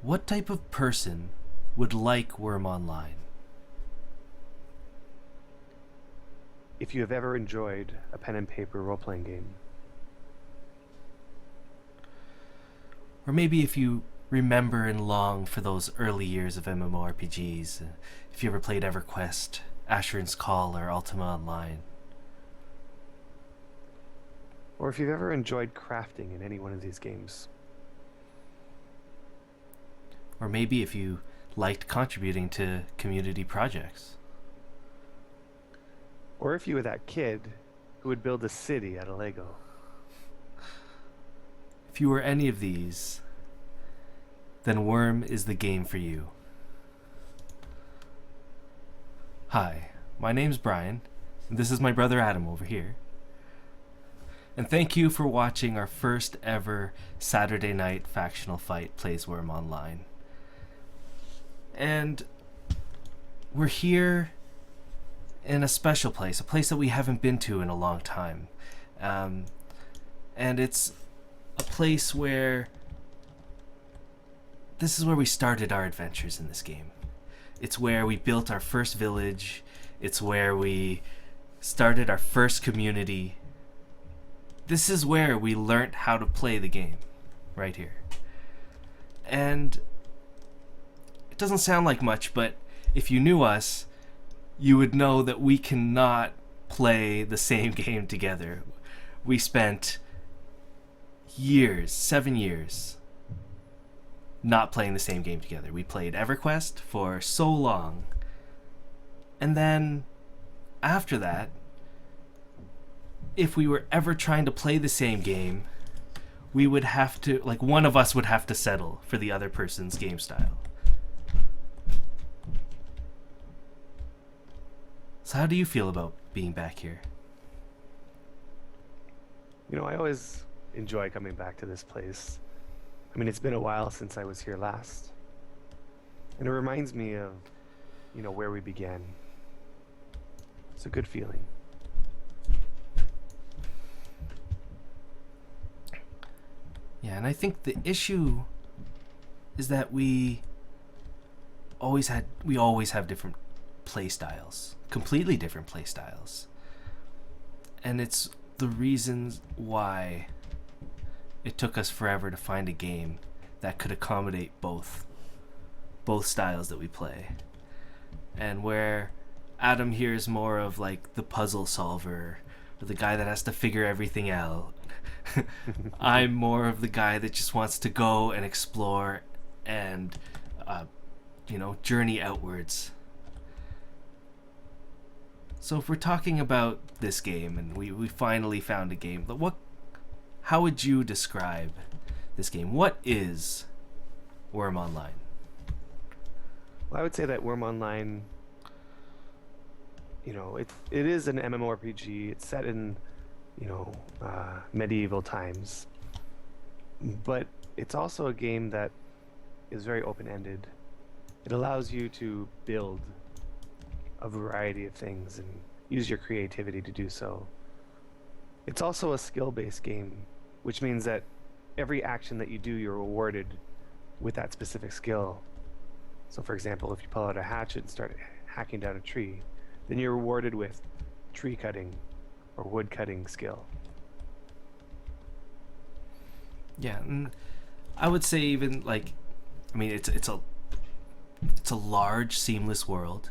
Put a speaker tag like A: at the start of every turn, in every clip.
A: What type of person would like Wurm Online?
B: If you have ever enjoyed a pen and paper role-playing game.
A: Or maybe if you remember and long for those early years of MMORPGs, if you ever played EverQuest, Asheron's Call, or Ultima Online.
B: Or if you've ever enjoyed crafting in any one of these games.
A: Or maybe if you liked contributing to community projects.
B: Or if you were that kid who would build a city out of Lego.
A: If you were any of these, then Wurm is the game for you. Hi, my name's Brian, and this is my brother Adam over here. And thank you for watching our first ever Saturday night Factional Fight Plays Wurm Online. And we're here in a special place, a place that we haven't been to in a long time. And it's a place where this is where we started our adventures in this game. It's where we built our first village. It's where we started our first community. This is where we learnt how to play the game, right here. And it doesn't sound like much, but if you knew us, you would know that we cannot play the same game together. We spent years, 7 years, not playing the same game together. We played EverQuest for so long, and then after that, if we were ever trying to play the same game, we would have to, like, one of us would have to settle for the other person's game style. So how do you feel about being back here?
B: You know, I always enjoy coming back to this place. I mean, it's been a while since I was here last. And it reminds me of, you know, where we began. It's a good feeling.
A: Yeah, and I think the issue is that we always have different play styles, completely different play styles. And it's the reasons why it took us forever to find a game that could accommodate both styles that we play. And where Adam here is more of like the puzzle solver, or the guy that has to figure everything out. I'm more of the guy that just wants to go and explore and journey outwards. So if we're talking about this game, and we finally found a game, but how would you describe this game? What is Wurm Online?
B: Well, I would say that Wurm Online, you know, it is an MMORPG. It's set in, medieval times. But it's also a game that is very open-ended. It allows you to build a variety of things and use your creativity to do so. It's also a skill-based game, which means that every action that you do, you're rewarded with that specific skill. So for example, if you pull out a hatchet and start hacking down a tree, then you're rewarded with tree cutting or wood cutting skill.
A: Yeah, and I would say even it's a large, seamless world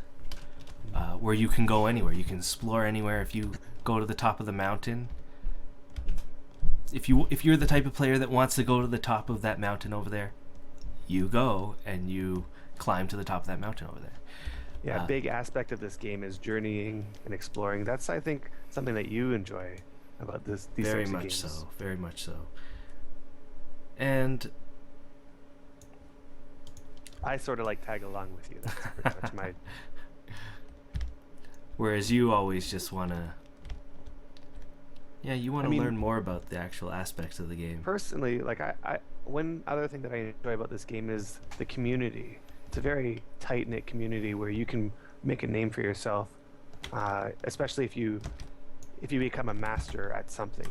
A: where you can go anywhere. You can explore anywhere. If you go to the top of the mountain, if you're the type of player that wants to go to the top of that mountain over there, you go and you climb to the top of that mountain over there.
B: Yeah, a big aspect of this game is journeying and exploring. That's, I think, something that you enjoy about these
A: very
B: types of
A: much
B: games.
A: so, very much so. And
B: I sort of like tag along with you. That's pretty much my.
A: Whereas you always just wanna, you want to learn more about the actual aspects of the game.
B: Personally, like one other thing that I enjoy about this game is the community. It's a very tight-knit community where you can make a name for yourself, especially if you become a master at something.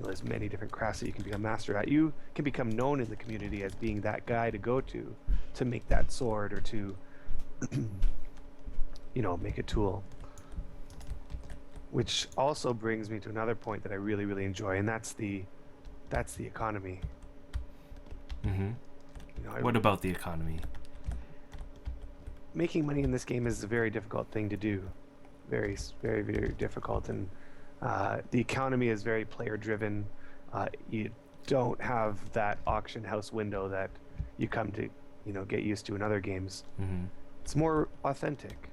B: there's many different crafts that you can become master at. You can become known in the community as being that guy to go to make that sword or to, make a tool. Which also brings me to another point that I really, really enjoy, and that's the economy.
A: Mm-hmm. What about the economy?
B: Making money in this game is a very difficult thing to do. Very, very, very difficult. And the economy is very player driven. You don't have that auction house window that you come to, get used to in other games.
A: Mm-hmm.
B: It's more authentic.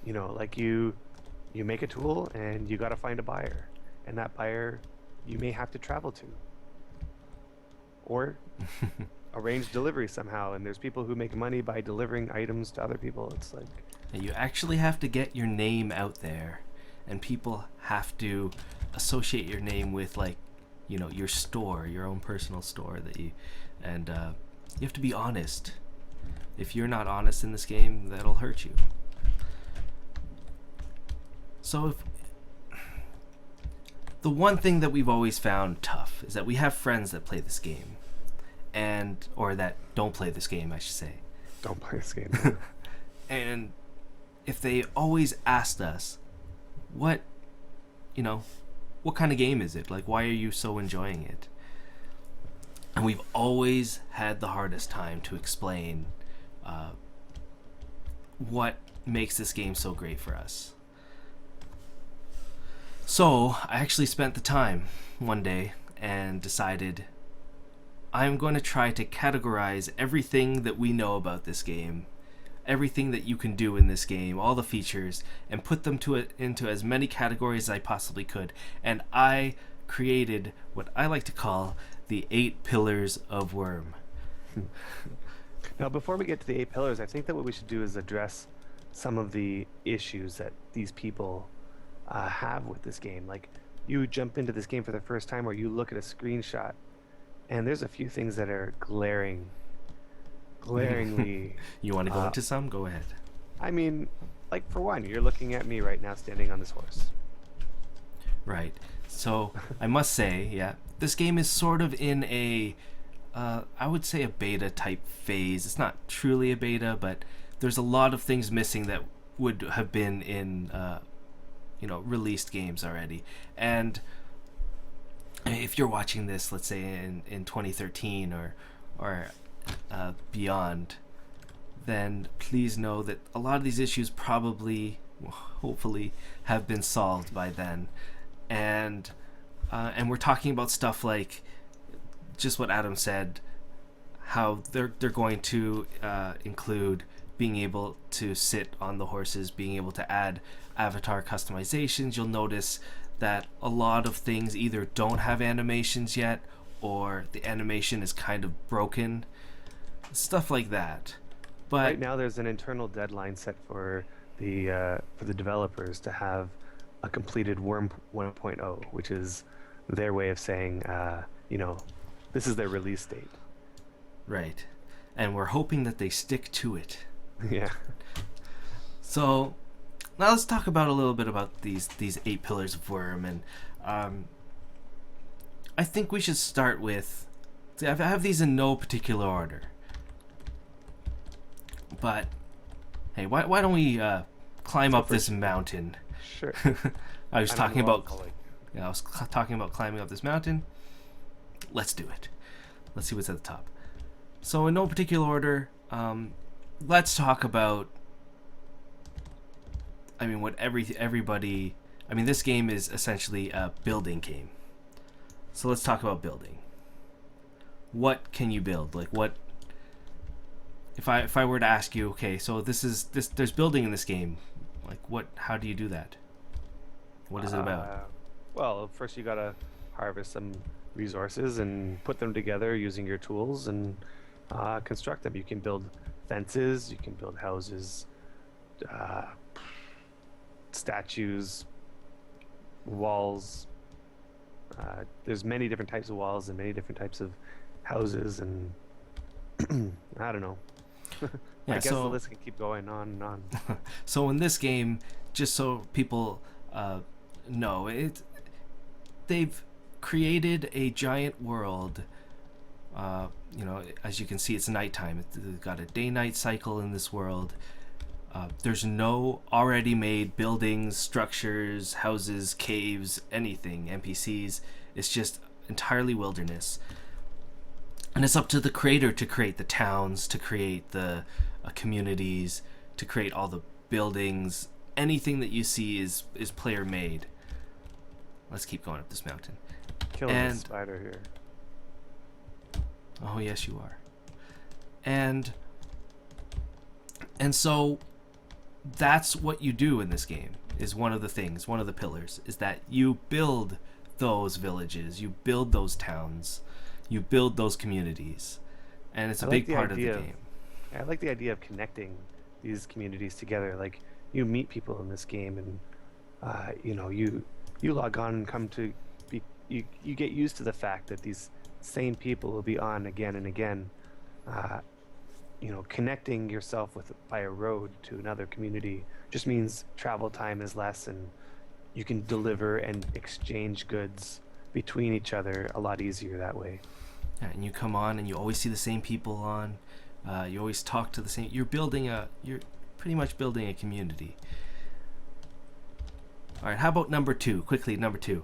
B: Like you make a tool and you got to find a buyer, and that buyer you may have to travel to, or arrange delivery somehow. And there's people who make money by delivering items to other people. It's like
A: you actually have to get your name out there, and people have to associate your name with, like, your store, your own personal store you have to be honest. If you're not honest in this game, that'll hurt you. So the one thing that we've always found tough is that we have friends that play this game, or that don't play this game, I should say.
B: Don't play this game.
A: And if they always asked us, what kind of game is it? Like, why are you so enjoying it? And we've always had the hardest time to explain what makes this game so great for us. So I actually spent the time one day and decided I'm going to try to categorize everything that we know about this game, everything that you can do in this game, all the features, and put them into as many categories as I possibly could. And I created what I like to call the 8 pillars of Wurm.
B: Now, before we get to the 8 pillars, I think that what we should do is address some of the issues that these people have with this game. Like, you jump into this game for the first time, or you look at a screenshot, and there's a few things that are glaringly
A: You want to go into some? Go ahead.
B: I mean, like, for one, you're looking at me right now standing on this horse.
A: Right. So I must say, yeah, this game is sort of in I would say a beta type phase. It's not truly a beta, but there's a lot of things missing that would have been in released games already. And if you're watching this, let's say in 2013 or beyond, then please know that a lot of these issues probably, hopefully, have been solved by then. And we're talking about stuff like just what Adam said, how they're going to include being able to sit on the horses, being able to add avatar customizations. You'll notice that a lot of things either don't have animations yet, or the animation is kind of broken, stuff like that. But
B: right now there's an internal deadline set for the developers to have a completed Wurm 1.0, which is their way of saying this is their release date.
A: Right. And we're hoping that they stick to it.
B: Yeah.
A: So now let's talk about a little bit about these 8 pillars of Wurm. And I think we should start with, I have these in no particular order, but hey, why don't we climb up this mountain?
B: Sure.
A: I was talking about climbing up this mountain. Let's do it. Let's see what's at the top. So in no particular order, let's talk about, what everybody, this game is essentially a building game. So let's talk about building. What can you build? Like, what, if I were to ask you, okay, so there's building in this game, like, how do you do that? What is it about?
B: Well, first you gotta harvest some resources and put them together using your tools and construct them. You can build fences, you can build houses, statues, walls. There's many different types of walls and many different types of houses, and I don't know.
A: Yeah,
B: I guess the list can keep going on and on.
A: So in this game, just so people know, they've created a giant world. As you can see, it's nighttime. They've got a day-night cycle in this world. There's no already made buildings, structures, houses, caves, anything, NPCs. It's just entirely wilderness. And it's up to the creator to create the towns, to create the communities, to create all the buildings. Anything that you see is player made. Let's keep going up this mountain.
B: Killing the spider here.
A: Oh yes, you are. And so that's what you do in this game. Is one of the things, one of the pillars, is that you build those villages, you build those towns, you build those communities, and it's a big part of the game.
B: I like the idea of connecting these communities together. Like, you meet people in this game, and you log on and come to be you get used to the fact that these same people will be on again and again. Connecting yourself by a road to another community just means travel time is less, and you can deliver and exchange goods between each other a lot easier that way.
A: Yeah, and you come on and you always see the same people on. You always talk to the same. You're pretty much building a community. All right, how about number two? Quickly, number two.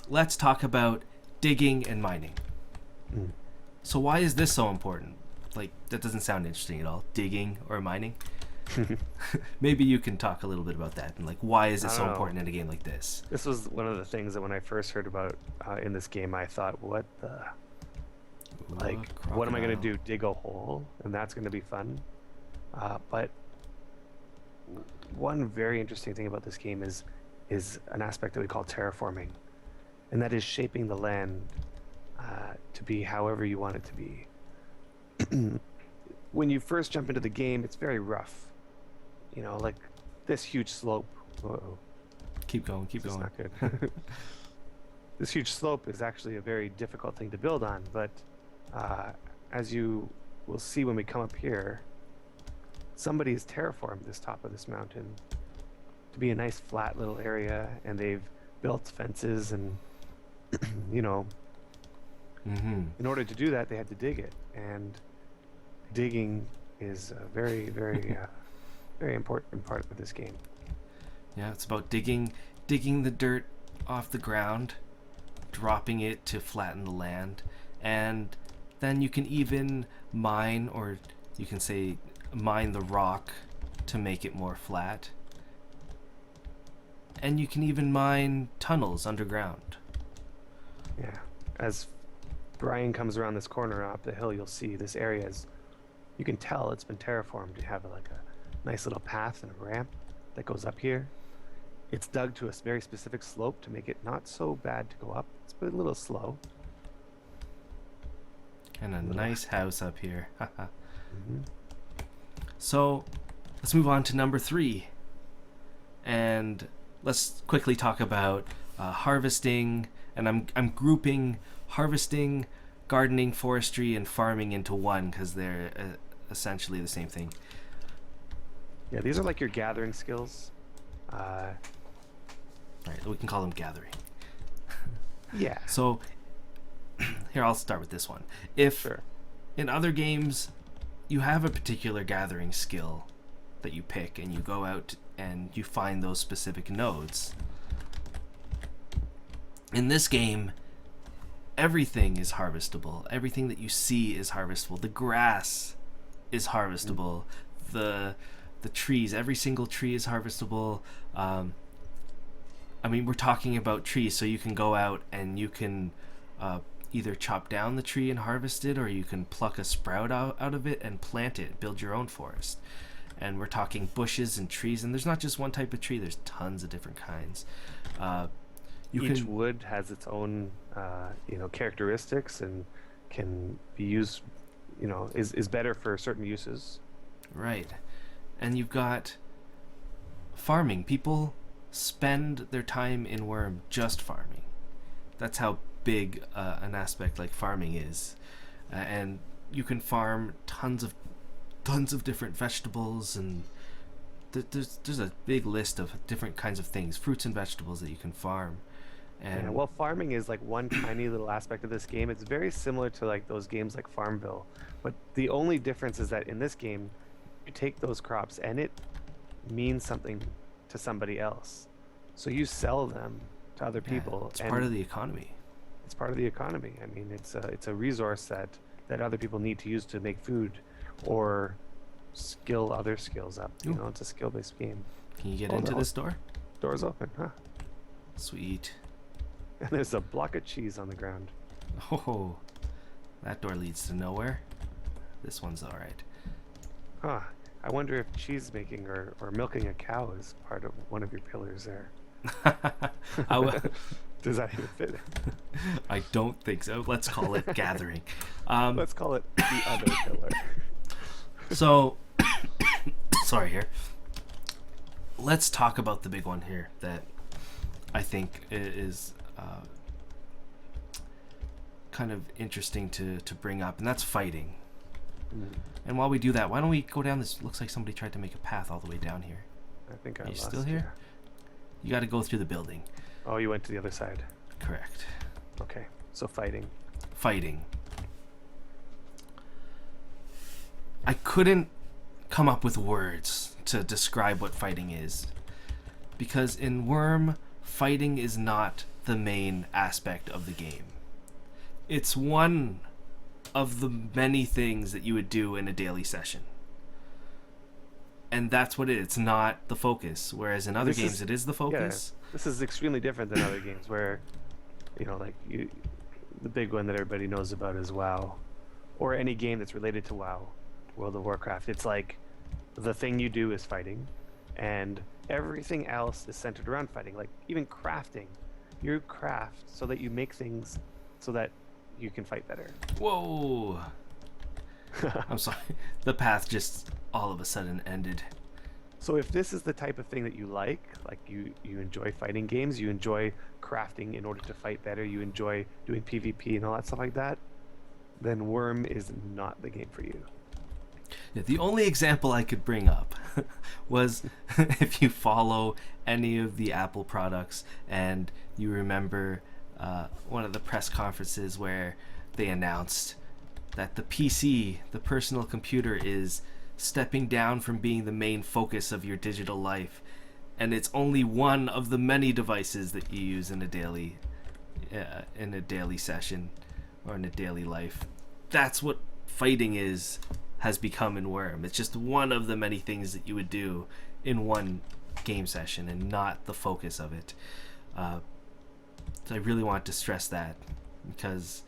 A: Let's talk about digging and mining. So why is this so important? Like, that doesn't sound interesting at all. Digging or mining? Maybe you can talk a little bit about that, and like, why is it so important in a game like this?
B: This was one of the things that when I first heard about in this game, I thought, what am I going to do? Dig a hole? And that's going to be fun? But one very interesting thing about this game is an aspect that we call terraforming, and that is shaping the land to be however you want it to be. When you first jump into the game, it's very rough. Like this huge slope. Uh-oh.
A: Keep going.
B: That's not good. This huge slope is actually a very difficult thing to build on, but as you will see when we come up here, somebody has terraformed this top of this mountain to be a nice flat little area, and they've built fences and in order to do that, they had to dig it, and digging is a very, very, very important part of this game.
A: Yeah, it's about digging the dirt off the ground, dropping it to flatten the land, and then you can even mine, or you can say mine the rock to make it more flat. And you can even mine tunnels underground.
B: Yeah, as Brian comes around this corner up the hill, you'll see this area is, you can tell it's been terraformed. You have like a nice little path and a ramp that goes up here. It's dug to a very specific slope to make it not so bad to go up. It's a little slow.
A: And a nice house up here. So let's move on to number 3. And let's quickly talk about harvesting. And I'm grouping harvesting, gardening, forestry, and farming into one because they're essentially the same thing.
B: Yeah, these are like your gathering skills.
A: Right, we can call them gathering.
B: Yeah.
A: So here, I'll start with this one. If in other games you have a particular gathering skill that you pick and you go out and you find those specific nodes, in this game everything is harvestable. Everything that you see is harvestable. The grass is harvestable. The trees, every single tree is harvestable. We're talking about trees, so you can go out and you can either chop down the tree and harvest it, or you can pluck a sprout out of it and plant it, build your own forest. And we're talking bushes and trees, and there's not just one type of tree, there's tons of different kinds.
B: Each wood has its own characteristics and can be used, is better for certain uses.
A: Right. And you've got farming. People spend their time in Wurm just farming. That's how big an aspect like farming is. And you can farm tons of different vegetables, and there's a big list of different kinds of things, fruits and vegetables that you can farm. And
B: Yeah, well, farming is like one tiny little aspect of this game. It's very similar to like those games like Farmville, but the only difference is that in this game, you take those crops and it means something to somebody else. So you sell them to other
A: yeah,
B: people,
A: it's
B: and
A: part of the economy.
B: it's part of the economy. I mean, it's a resource that other people need to use to make food, or skill other skills up. You
A: Ooh.
B: know, it's a skill-based game.
A: Can you get
B: Oh,
A: into
B: no.
A: this door?
B: Door's open, huh?
A: Sweet.
B: And there's a block of cheese on the ground.
A: Oh, that door leads to nowhere. This one's all right.
B: Huh. I wonder if cheese making or milking a cow is part of one of your pillars there. Does that even fit?
A: I don't think so. Let's call it gathering.
B: Let's call it the other pillar.
A: So, sorry here. Let's talk about the big one here that I think is kind of interesting to bring up, and that's fighting. And while we do that, why don't we go down this? Looks like somebody tried to make a path all the way down here.
B: I think I
A: Are you
B: lost
A: still here? You got to go through the building.
B: Oh, you went to the other side.
A: Correct.
B: Okay, so fighting.
A: Fighting. I couldn't come up with words to describe what fighting is, because in Wurm, fighting is not the main aspect of the game. It's one of the many things that you would do in a daily session. And that's what it is. It's not the focus. Whereas in other games, it is the focus.
B: Yeah, this is extremely different than other games where, you know, like the big one that everybody knows about is WoW. Or any game that's related to WoW, World of Warcraft. It's like the thing you do is fighting, and everything else is centered around fighting. Like even crafting. You craft so that you make things so that you can fight better.
A: Whoa. I'm sorry. The path just all of a sudden ended.
B: So if this is the type of thing that you like you enjoy fighting games, you enjoy crafting in order to fight better, you enjoy doing PvP and all that stuff like that, then Wurm is not the game for you.
A: Yeah, the only example I could bring up was if you follow any of the Apple products and you remember one of the press conferences where they announced that the PC, the personal computer, is stepping down from being the main focus of your digital life, and it's only one of the many devices that you use in a daily session or in a daily life. That's what fighting has become in Wurm. It's just one of the many things that you would do in one game session and not the focus of it. So I really want to stress that, because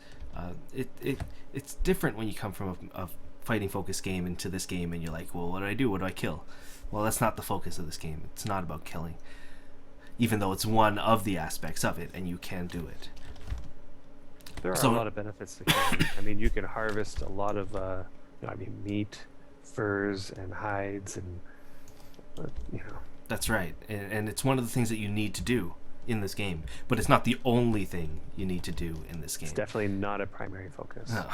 A: it's different when you come from a fighting focused game into this game and you're like, well, what do I do? What do I kill? Well, that's not the focus of this game. It's not about killing, even though it's one of the aspects of it and you can do it.
B: There are a lot of benefits to killing. I mean, you can harvest a lot of meat, furs, and hides, and
A: That's right, and it's one of the things that you need to do in this game, but it's not the only thing you need to do in this game.
B: It's definitely not a primary focus.
A: No.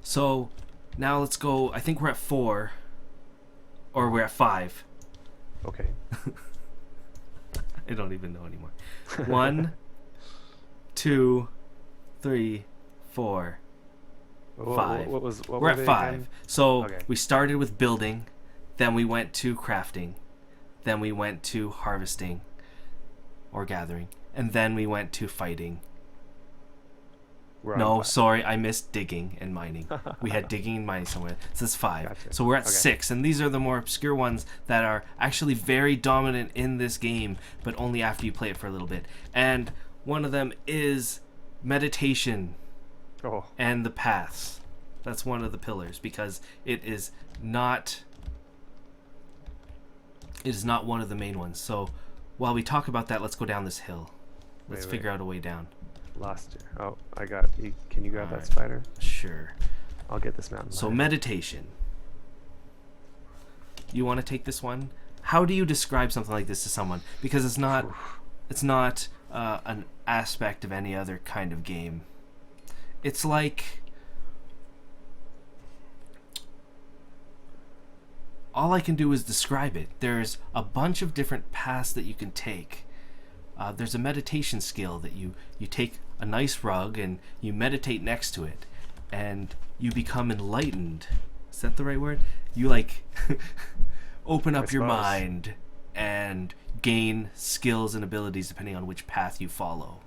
A: So now let's go. I think we're at 4, or we're at 5.
B: Okay.
A: I don't even know anymore. 1, 2, 3, 4, 5.
B: We're
A: at 5.
B: Again?
A: So
B: Okay.
A: we started with building, then we went to crafting, then we went to harvesting or gathering, and then we went to fighting. No, sorry, I missed digging and mining. We had digging and mining somewhere. So that's 5.
B: Gotcha.
A: So we're at
B: Okay.
A: 6, and these are the more obscure ones that are actually very dominant in this game, but only after you play it for a little bit. And one of them is meditation and the paths. That's one of the pillars, because it is not one of the main ones. So while we talk about that, let's go down this hill. Let's figure out a way down.
B: Lost it. Oh, I got it. Can you grab that spider?
A: Sure.
B: I'll get this mountain.
A: So meditation. You want to take this one? How do you describe something like this to someone? Because it's not an aspect of any other kind of game. It's like, all I can do is describe it. There's a bunch of different paths that you can take, there's a meditation skill that you take a nice rug and you meditate next to it, and you become enlightened. Is that the right word? You like open up your mind and gain skills and abilities depending on which path you follow.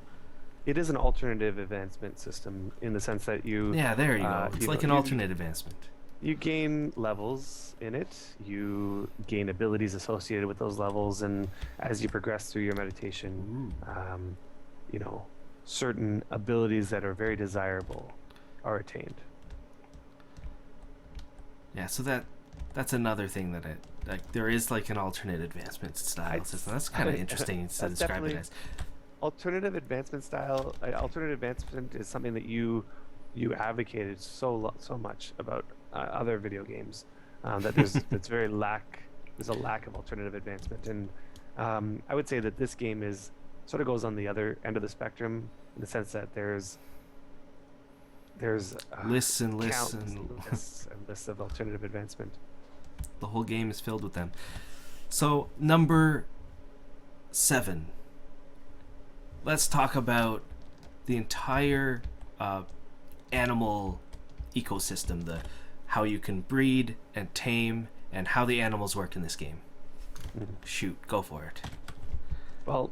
B: It is an alternative advancement system in the sense that you...
A: Yeah, there you go. It's like an alternate advancement.
B: You gain levels in it. You gain abilities associated with those levels, and as you progress through your meditation, you know, certain abilities that are very desirable are attained.
A: Yeah, so that's another thing that there is like an alternate advancement style system. That's kind of interesting to describe it as.
B: Alternative advancement style. Alternative advancement is something that you advocated so much about other video games, that there's there's a lack of alternative advancement, and I would say that this game is sort of goes on the other end of the spectrum in the sense that there's
A: lists and
B: lists and lists of alternative advancement.
A: The whole game is filled with them. So number 7. Let's talk about the entire animal ecosystem, how you can breed and tame, and how the animals work in this game. Shoot, go for it.
B: Well,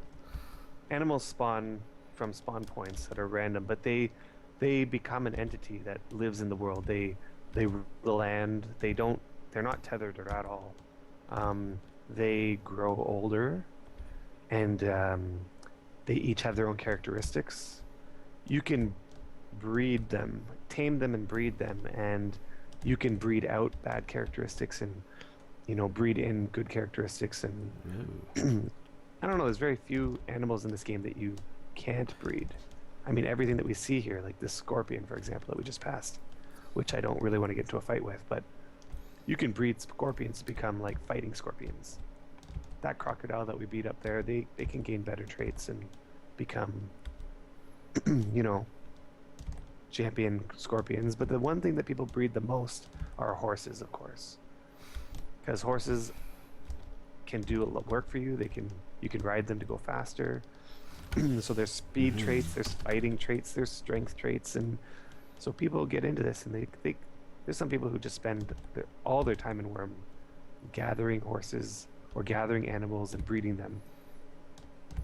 B: animals spawn from spawn points that are random, but they become an entity that lives in the world. They rule the land. They're not tethered at all. They grow older, and they each have their own characteristics. You can breed them, tame them and breed them, and you can breed out bad characteristics and, you know, breed in good characteristics. And I don't know, there's very few animals in this game that you can't breed. I mean, everything that we see here, like this scorpion, for example, that we just passed, which I don't really want to get into a fight with, but you can breed scorpions to become like fighting scorpions. That crocodile that we beat up there, they can gain better traits and become, you know, champion scorpions. But the one thing that people breed the most are horses, of course, because horses can do a lot of work for you. You can ride them to go faster. So there's speed traits, there's fighting traits, there's strength traits, and so people get into this, and there's some people who just spend all their time in Wurm gathering horses or gathering animals and breeding them.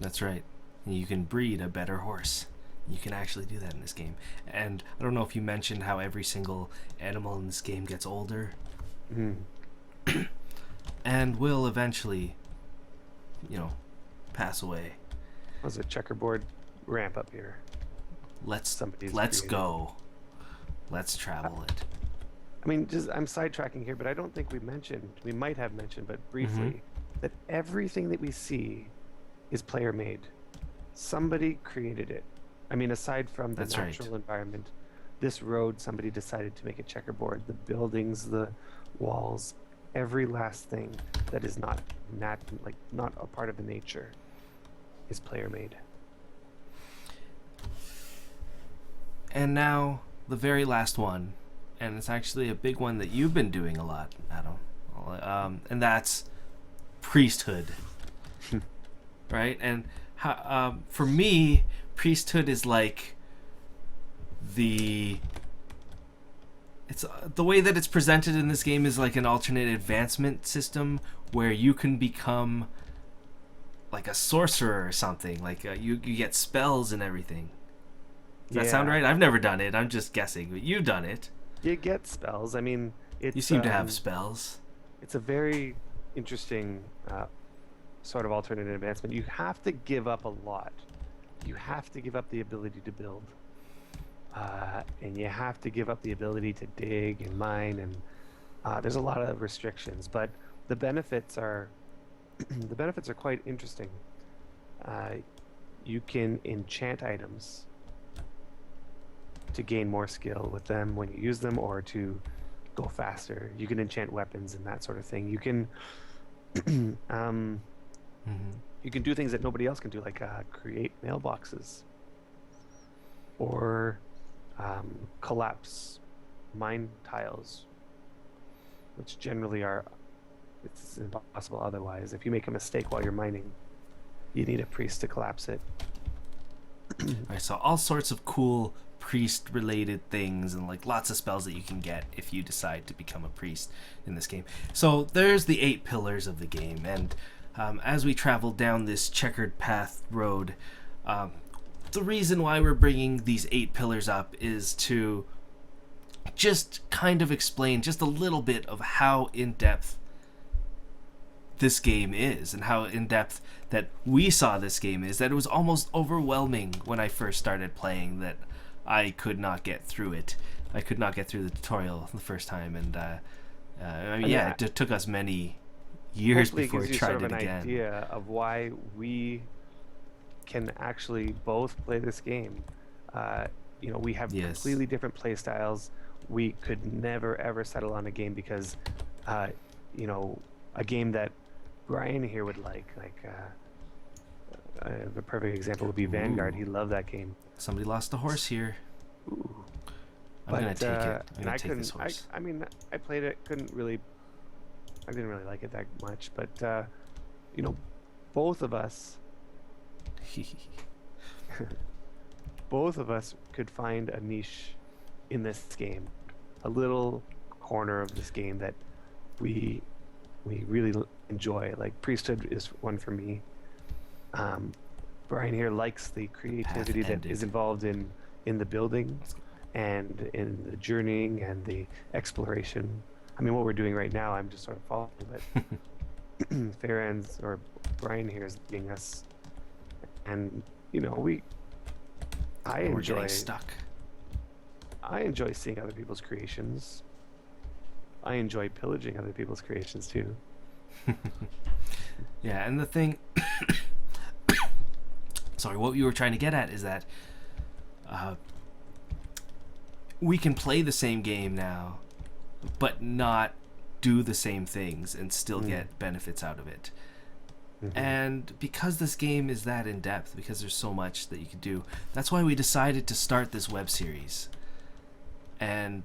A: That's right. You can breed a better horse. You can actually do that in this game. And I don't know if you mentioned how every single animal in this game gets older. And will eventually, you know, pass away.
B: There's a checkerboard ramp up here.
A: Let's
B: created.
A: go. Let's travel it.
B: I mean, I'm sidetracking here, but I don't think we might have mentioned, but briefly, that everything that we see is player made. Somebody created it. I mean, aside from the natural environment, this road, somebody decided to make a checkerboard. The buildings, the walls, every last thing that is not a part of the nature is player made.
A: And now the very last one, and it's actually a big one that you've been doing a lot, Adam, and that's priesthood. Right? And how, for me, priesthood is like it's the way that it's presented in this game is like an alternate advancement system where you can become like a sorcerer or something. Like you get spells and everything. Does that sound right? I've never done it. I'm just guessing, but you've done it.
B: You get spells. I mean, you
A: seem to have spells.
B: It's a very interesting sort of alternate advancement. You have to give up a lot. You have to give up the ability to build, and you have to give up the ability to dig and mine, and there's a lot of restrictions. But the benefits are quite interesting. You can enchant items to gain more skill with them when you use them, or to go faster. You can enchant weapons and that sort of thing. You can you can do things that nobody else can do, like create mailboxes, or collapse mine tiles, which generally it's impossible otherwise. If you make a mistake while you're mining, you need a priest to collapse it.
A: Alright, so all sorts of cool priest-related things and like lots of spells that you can get if you decide to become a priest in this game. So there's the 8 pillars of the game, and as we travel down this checkered path road, the reason why we're bringing these 8 pillars up is to just kind of explain just a little bit of how in-depth this game is and how in-depth that we saw this game is, that it was almost overwhelming when I first started playing, that I could not get through it. I could not get through the tutorial the first time, and I mean, yeah, it took us many years before we tried it again.
B: Hopefully it gives you sort of an idea of why we can actually both play this game. You know, we have completely different play styles. We could never ever settle on a game because, you know, a game that Brian here would like the perfect example would be Vanguard. He loved that game.
A: Somebody lost a horse here.
B: Ooh.
A: I'm gonna take it. I'm gonna take this
B: couldn't.
A: horse.
B: I mean, I played it. I didn't really like it that much. But you know, both of us could find a niche in this game, a little corner of this game that we really enjoy. Like Priesthood is one for me. Brian here likes the creativity that is involved in the building and in the journeying and the exploration. I mean, what we're doing right now, I'm just sort of following, but Farron's or Brian here is leading us, and you know, we're getting stuck. I enjoy seeing other people's creations. I enjoy pillaging other people's creations too.
A: Yeah, and the thing sorry, what you were trying to get at is that we can play the same game now, but not do the same things and still get benefits out of it. And because this game is that in depth, because there's so much that you can do, that's why we decided to start this web series. And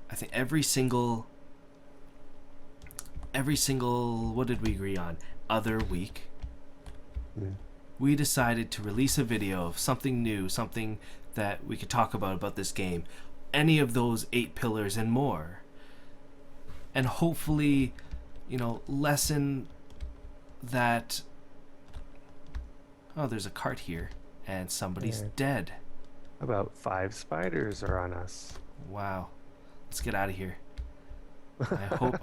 A: I think every single what did we agree on? Other week, we decided to release a video of something new, something that we could talk about this game, any of those 8 pillars and more, and hopefully, you know, lessen that. Oh, there's a cart here and somebody's dead.
B: About 5 spiders are on us.
A: Wow, let's get out of here.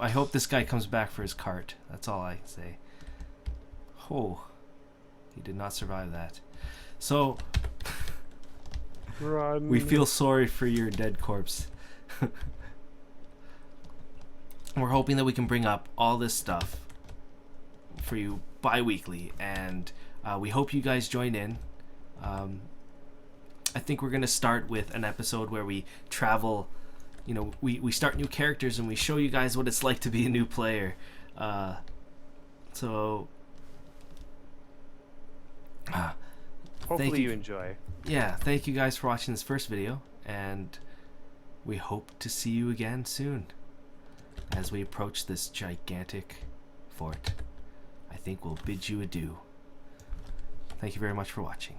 A: I hope this guy comes back for his cart. That's all I say. Oh, he did not survive that. So
B: Run.
A: We feel sorry for your dead corpse. We're hoping that we can bring up all this stuff for you bi-weekly, and we hope you guys join in. I think we're going to start with an episode where we travel. You know, we start new characters and we show you guys what it's like to be a new player.
B: Hopefully you enjoy.
A: Yeah, thank you guys for watching this first video, and we hope to see you again soon as we approach this gigantic fort. I think we'll bid you adieu. Thank you very much for watching.